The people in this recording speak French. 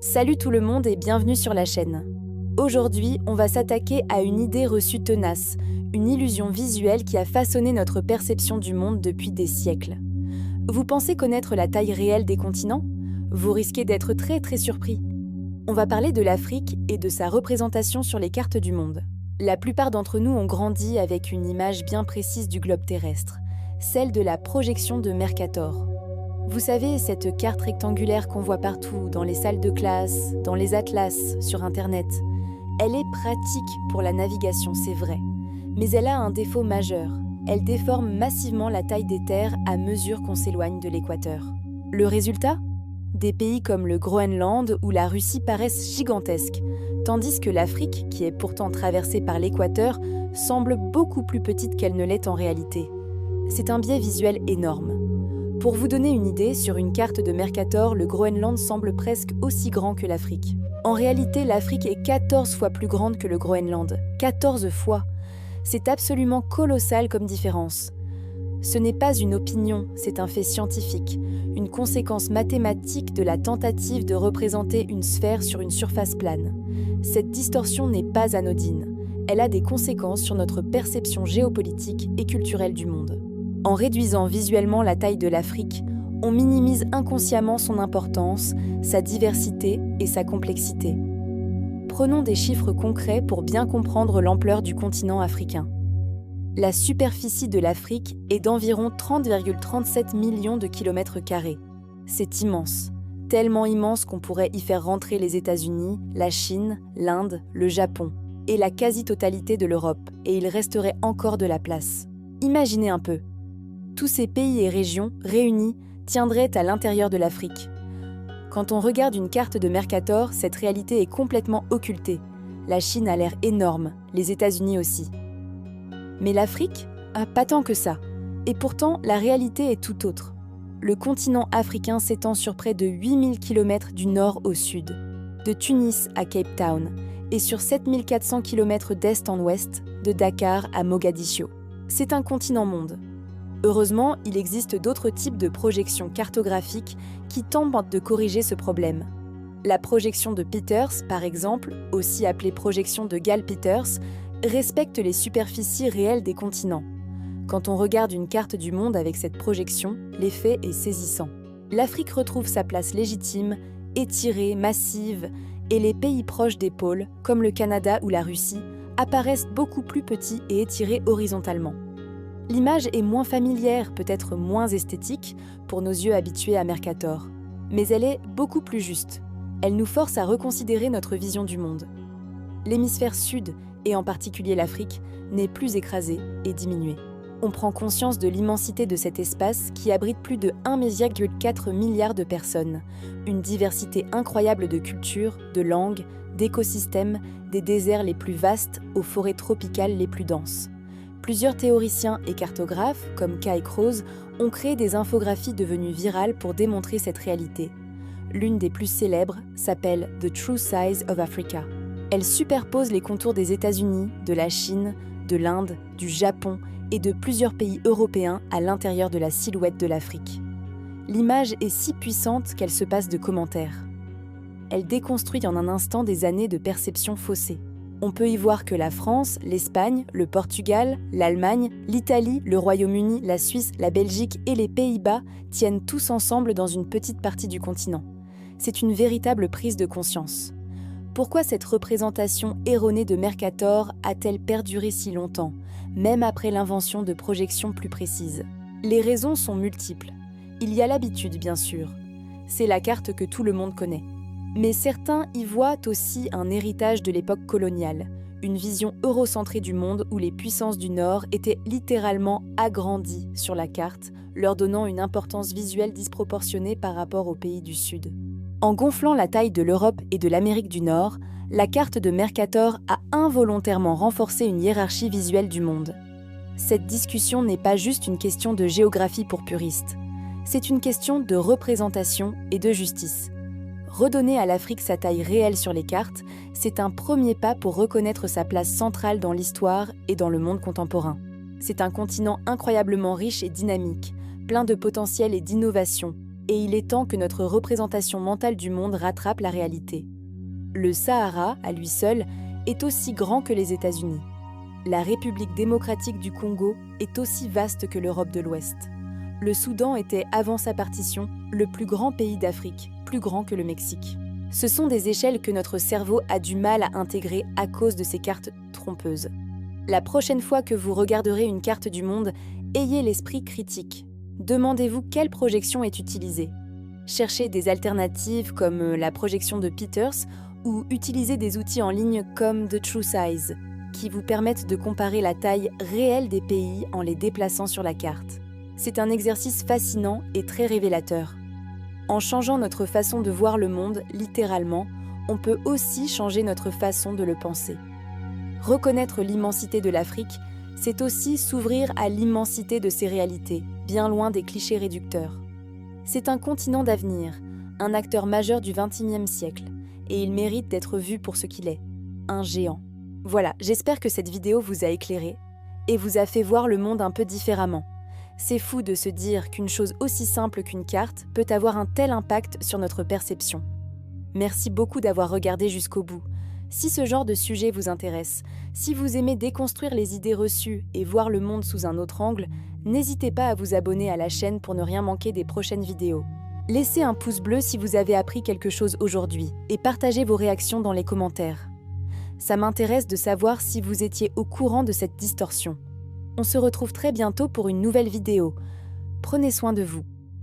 Salut tout le monde et bienvenue sur la chaîne. Aujourd'hui, on va s'attaquer à une idée reçue tenace, une illusion visuelle qui a façonné notre perception du monde depuis des siècles. Vous pensez connaître la taille réelle des continents? Vous risquez d'être très surpris. On va parler de l'Afrique et de sa représentation sur les cartes du monde. La plupart d'entre nous ont grandi avec une image bien précise du globe terrestre, celle de la projection de Mercator. Vous savez, cette carte rectangulaire qu'on voit partout, dans les salles de classe, dans les atlas, sur Internet. Elle est pratique pour la navigation, c'est vrai. Mais elle a un défaut majeur. Elle déforme massivement la taille des terres à mesure qu'on s'éloigne de l'équateur. Le résultat? Des pays comme le Groenland ou la Russie paraissent gigantesques, tandis que l'Afrique, qui est pourtant traversée par l'équateur, semble beaucoup plus petite qu'elle ne l'est en réalité. C'est un biais visuel énorme. Pour vous donner une idée, sur une carte de Mercator, le Groenland semble presque aussi grand que l'Afrique. En réalité, l'Afrique est 14 fois plus grande que le Groenland. 14 fois! C'est absolument colossal comme différence. Ce n'est pas une opinion, c'est un fait scientifique, une conséquence mathématique de la tentative de représenter une sphère sur une surface plane. Cette distorsion n'est pas anodine. Elle a des conséquences sur notre perception géopolitique et culturelle du monde. En réduisant visuellement la taille de l'Afrique, on minimise inconsciemment son importance, sa diversité et sa complexité. Prenons des chiffres concrets pour bien comprendre l'ampleur du continent africain. La superficie de l'Afrique est d'environ 30,37 millions de kilomètres carrés. C'est immense, tellement immense qu'on pourrait y faire rentrer les États-Unis, la Chine, l'Inde, le Japon et la quasi-totalité de l'Europe, et il resterait encore de la place. Imaginez un peu. Tous ces pays et régions, réunis, tiendraient à l'intérieur de l'Afrique. Quand on regarde une carte de Mercator, cette réalité est complètement occultée. La Chine a l'air énorme, les États-Unis aussi. Mais l'Afrique? Pas tant que ça. Et pourtant, la réalité est tout autre. Le continent africain s'étend sur près de 8000 km du nord au sud, de Tunis à Cape Town, et sur 7400 km d'est en ouest, de Dakar à Mogadiscio. C'est un continent-monde. Heureusement, il existe d'autres types de projections cartographiques qui tentent de corriger ce problème. La projection de Peters, par exemple, aussi appelée projection de Gale-Peters, respecte les superficies réelles des continents. Quand on regarde une carte du monde avec cette projection, l'effet est saisissant. L'Afrique retrouve sa place légitime, étirée, massive, et les pays proches des pôles, comme le Canada ou la Russie, apparaissent beaucoup plus petits et étirés horizontalement. L'image est moins familière, peut-être moins esthétique, pour nos yeux habitués à Mercator. Mais elle est beaucoup plus juste. Elle nous force à reconsidérer notre vision du monde. L'hémisphère sud, et en particulier l'Afrique, n'est plus écrasé et diminué. On prend conscience de l'immensité de cet espace qui abrite plus de 1,4 milliard de personnes, une diversité incroyable de cultures, de langues, d'écosystèmes, des déserts les plus vastes aux forêts tropicales les plus denses. Plusieurs théoriciens et cartographes, comme Kai Krause, ont créé des infographies devenues virales pour démontrer cette réalité. L'une des plus célèbres s'appelle « The True Size of Africa ». Elle superpose les contours des États-Unis, de la Chine, de l'Inde, du Japon et de plusieurs pays européens à l'intérieur de la silhouette de l'Afrique. L'image est si puissante qu'elle se passe de commentaires. Elle déconstruit en un instant des années de perception faussée. On peut y voir que la France, l'Espagne, le Portugal, l'Allemagne, l'Italie, le Royaume-Uni, la Suisse, la Belgique et les Pays-Bas tiennent tous ensemble dans une petite partie du continent. C'est une véritable prise de conscience. Pourquoi cette représentation erronée de Mercator a-t-elle perduré si longtemps, même après l'invention de projections plus précises? Les raisons sont multiples. Il y a l'habitude, bien sûr. C'est la carte que tout le monde connaît. Mais certains y voient aussi un héritage de l'époque coloniale, une vision eurocentrée du monde où les puissances du Nord étaient littéralement agrandies sur la carte, leur donnant une importance visuelle disproportionnée par rapport aux pays du Sud. En gonflant la taille de l'Europe et de l'Amérique du Nord, la carte de Mercator a involontairement renforcé une hiérarchie visuelle du monde. Cette discussion n'est pas juste une question de géographie pour puristes, c'est une question de représentation et de justice. Redonner à l'Afrique sa taille réelle sur les cartes, c'est un premier pas pour reconnaître sa place centrale dans l'histoire et dans le monde contemporain. C'est un continent incroyablement riche et dynamique, plein de potentiel et d'innovation, et il est temps que notre représentation mentale du monde rattrape la réalité. Le Sahara, à lui seul, est aussi grand que les États-Unis. La République démocratique du Congo est aussi vaste que l'Europe de l'Ouest. Le Soudan était, avant sa partition, le plus grand pays d'Afrique, plus grand que le Mexique. Ce sont des échelles que notre cerveau a du mal à intégrer à cause de ces cartes trompeuses. La prochaine fois que vous regarderez une carte du monde, ayez l'esprit critique. Demandez-vous quelle projection est utilisée. Cherchez des alternatives comme la projection de Peters ou utilisez des outils en ligne comme The True Size, qui vous permettent de comparer la taille réelle des pays en les déplaçant sur la carte. C'est un exercice fascinant et très révélateur. En changeant notre façon de voir le monde, littéralement, on peut aussi changer notre façon de le penser. Reconnaître l'immensité de l'Afrique, c'est aussi s'ouvrir à l'immensité de ses réalités, bien loin des clichés réducteurs. C'est un continent d'avenir, un acteur majeur du XXIe siècle, et il mérite d'être vu pour ce qu'il est, un géant. Voilà, j'espère que cette vidéo vous a éclairé et vous a fait voir le monde un peu différemment. C'est fou de se dire qu'une chose aussi simple qu'une carte peut avoir un tel impact sur notre perception. Merci beaucoup d'avoir regardé jusqu'au bout. Si ce genre de sujet vous intéresse, si vous aimez déconstruire les idées reçues et voir le monde sous un autre angle, n'hésitez pas à vous abonner à la chaîne pour ne rien manquer des prochaines vidéos. Laissez un pouce bleu si vous avez appris quelque chose aujourd'hui et partagez vos réactions dans les commentaires. Ça m'intéresse de savoir si vous étiez au courant de cette distorsion. On se retrouve très bientôt pour une nouvelle vidéo. Prenez soin de vous.